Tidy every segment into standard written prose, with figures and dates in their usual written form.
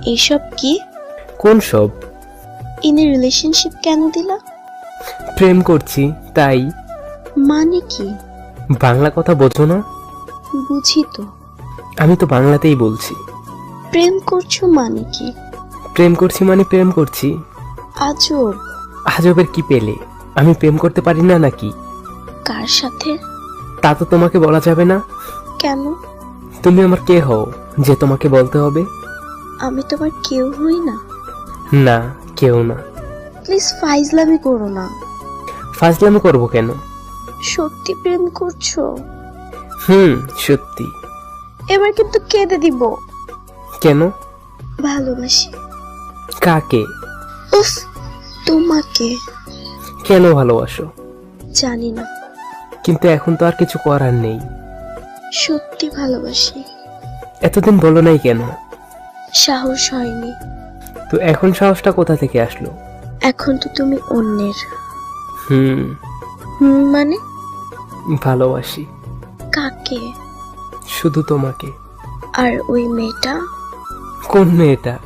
এইসব কি? কোন সব? ইন এ রিলেশনশিপ কেন দিলা? প্রেম করছি তাই। মানে কি? বাংলা কথা বোঝো না? বুঝি তো। আমি তো বাংলাতেই বলছি। প্রেম করছো মানে কি? প্রেম করছি মানে প্রেম করছি। আজব। আজবের কি পেলে? আমি প্রেম করতে পারি না নাকি? কার সাথে? তা তো তোমাকে বলা যাবে না। কেন? তুমি আমার কে হও যে তোমাকে বলতে হবে? আমি তোমার কেউ হই না। না, কেউ না। প্লিজ ফাইজলামি করো না। ফাজলামি করবো কেন? সত্যি প্রেম করছো? সত্যি। এবার কিন্তু কেঁদে দিব। কেন? ভালোবাসি। কাকে? উফ, তোমাকে। কেন ভালোবাসো? জানি না, কিন্তু এখন তো আর কিছু করার নেই। সত্যি ভালোবাসি। এতদিন বলো নাই কেন? সাহস হয়নি। তো এখন সাহসটা কোথা থেকে আসলো? এখন তো তুমি অন্যের। হুম মানে? ভালোবাসি। কাকে? শুধু তোমাকে। আর ওই মেয়েটা? কোন মেয়েটা?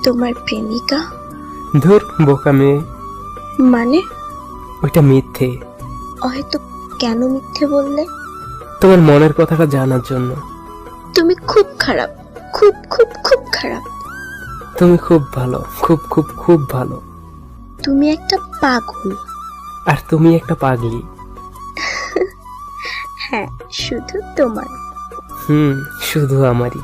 তোমার প্রেমিকা। ধুর, বোকা মেয়ে। মানে? ওইটা মিথ্যে। হয়তো। কেন মিথ্যে বললে? তোমার মনের কথাটা জানার জন্য। তুমি খুব খারাপ, খুব খুব খুব খারাপ। তুমি খুব ভালো, খুব খুব খুব ভালো। তুমি একটা পাগল। আর তুমি একটা পাগলি। হ্যাঁ, শুধু তোমার। শুধু আমারই।